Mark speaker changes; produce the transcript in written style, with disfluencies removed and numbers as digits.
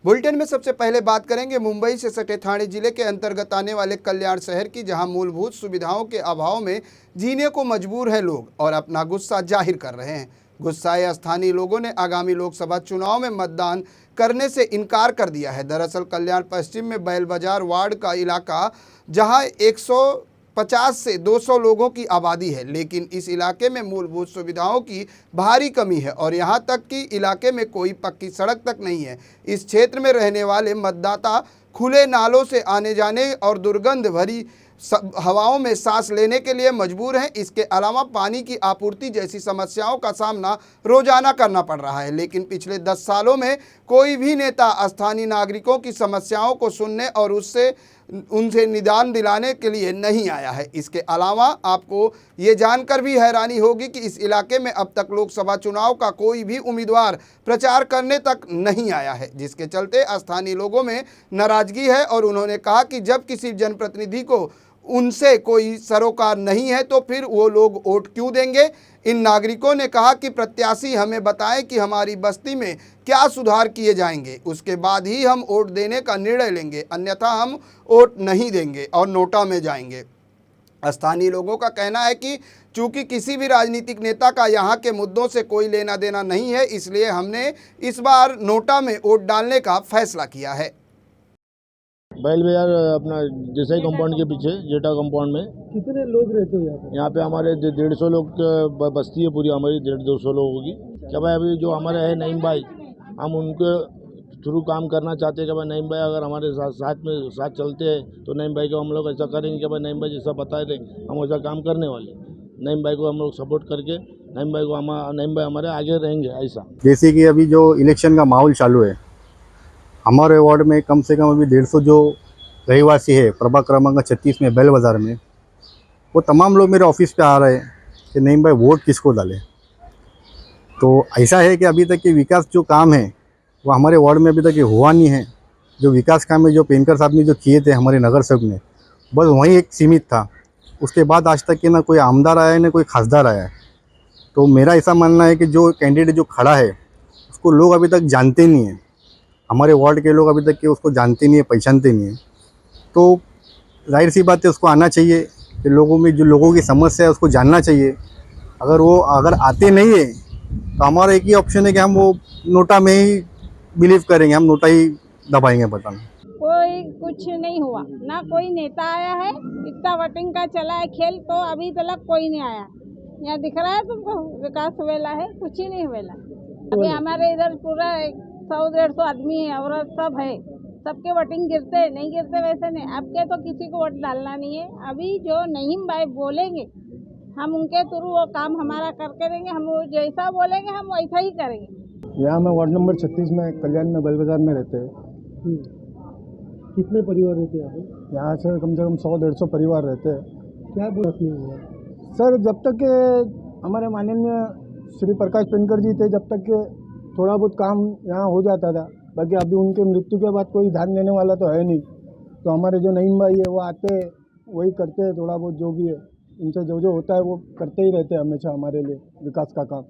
Speaker 1: Bulletin में सबसे पहले बात करेंगे मुंबई से सटे ठाणे जिले के अंतर्गत आने वाले कल्याण शहर की, जहां मूलभूत सुविधाओं के अभाव में जीने को मजबूर है लोग और अपना गुस्सा जाहिर कर रहे हैं। गुस्साए स्थानीय लोगों ने आगामी लोकसभा चुनाव में मतदान करने से इनकार कर दिया है। दरअसल कल्याण पश्चिम में बैल बाजार वार्ड का इलाका, जहां 150 से 200 लोगों की आबादी है, लेकिन इस इलाके में मूलभूत सुविधाओं की भारी कमी है और यहां तक कि इलाके में कोई पक्की सड़क तक नहीं है। इस क्षेत्र में रहने वाले मतदाता खुले नालों से आने जाने और दुर्गंध भरी हवाओं में सांस लेने के लिए मजबूर हैं। इसके अलावा पानी की आपूर्ति जैसी समस्याओं का सामना रोजाना करना पड़ रहा है, लेकिन पिछले 10 सालों में कोई भी नेता स्थानीय नागरिकों की समस्याओं को सुनने और उनसे निदान दिलाने के लिए नहीं आया है। इसके अलावा आपको ये जानकर भी हैरानी होगी कि इस इलाके में अब तक लोकसभा चुनाव का कोई भी उम्मीदवार प्रचार करने तक नहीं आया है, जिसके चलते स्थानीय लोगों में नाराजगी है और उन्होंने कहा कि जब किसी जनप्रतिनिधि को उनसे कोई सरोकार नहीं है तो फिर वो लोग वोट क्यों देंगे। इन नागरिकों ने कहा कि प्रत्याशी हमें बताएं कि हमारी बस्ती में क्या सुधार किए जाएंगे, उसके बाद ही हम वोट देने का निर्णय लेंगे, अन्यथा हम वोट नहीं देंगे और नोटा में जाएंगे। स्थानीय लोगों का कहना है कि चूंकि किसी भी राजनीतिक नेता का यहाँ के मुद्दों से कोई लेना देना नहीं है, इसलिए हमने इस बार नोटा में वोट डालने का फैसला किया है।
Speaker 2: बैल बाजार अपना देसाई कंपाउंड के पीछे जेटा कंपाउंड में
Speaker 3: कितने लोग रहते हो
Speaker 2: यहाँ पे हमारे 150 लोग बस्ती है पूरी हमारी, 150-200 लोगों की। क्या भाई अभी जो हमारे है नईम भाई, हम उनके थ्रू काम करना चाहते हैं कि भाई नईम भाई अगर हमारे साथ चलते हैं तो नईम भाई को हम लोग ऐसा करेंगे कि भाई नईम भाई जैसा बताए थे हम वैसा काम करने वाले। नईम भाई को हम लोग सपोर्ट करके नईम भाई हमारे आगे रहेंगे। ऐसा
Speaker 4: जैसे कि अभी जो इलेक्शन का माहौल चालू है, हमारे वार्ड में कम से कम अभी 150 जो रहीवासी है प्रभाग क्रमांक 36 में बैल बाज़ार में, वो तमाम लोग मेरे ऑफिस पे आ रहे हैं कि नहीं भाई वोट किसको डालें। तो ऐसा है कि अभी तक के विकास जो काम है वो हमारे वार्ड में अभी तक हुआ नहीं है। जो विकास काम है जो पेनकर साहब ने जो किए थे हमारे नगर सेवक ने, बस वहीं एक सीमित था। उसके बाद आज तक के ना कोई आमदार आया है ना कोई खासदार आया है। तो मेरा ऐसा मानना है कि जो कैंडिडेट जो खड़ा है उसको लोग अभी तक जानते नहीं हैं, हमारे वार्ड के लोग अभी तक के उसको जानते नहीं है, पहचानते नहीं है। तो जाहिर सी बात है उसको आना चाहिए कि लोगों में जो लोगों की समस्या है उसको जानना चाहिए। अगर आते नहीं है तो हमारा एक ही ऑप्शन है कि हम वो नोटा में ही बिलीव करेंगे, हम नोटा ही दबाएंगे बटन।
Speaker 5: कोई कुछ नहीं हुआ, ना कोई नेता आया है। इतना वोटिंग का चला है खेल, तो अभी तक कोई नहीं आया। यहाँ दिख रहा है तुमको विकास हुएला है, कुछ ही नहीं हुएला। अभी हमारे इधर पूरा 100-150 आदमी है, औरत सब है, सबके वोटिंग गिरते नहीं गिरते वैसे नहीं। आपके तो किसी को वोट डालना नहीं है। अभी जो नईम भाई बोलेंगे हम उनके थ्रू वो काम हमारा करके देंगे। हम वो जैसा बोलेंगे हम वैसा ही करेंगे।
Speaker 2: यहाँ मैं वार्ड नंबर 36 में कल्याण में बैल बाजार में रहते हैं।
Speaker 3: कितने परिवार रहते हैं
Speaker 2: यहाँ से कम 100-150 परिवार रहते हैं।
Speaker 3: क्या बोलत नहीं हुआ
Speaker 2: सर, जब तक के हमारे माननीय श्री प्रकाश पेनकर जी थे, जब तक के थोड़ा बहुत काम यहाँ हो जाता था। बाकी अभी उनके मृत्यु के बाद कोई ध्यान देने वाला तो है नहीं। तो हमारे जो नईम भाई है वो आते वही करते हैं, थोड़ा बहुत जो भी है उनसे जो होता है वो करते ही रहते हैं हमेशा हमारे लिए विकास का काम।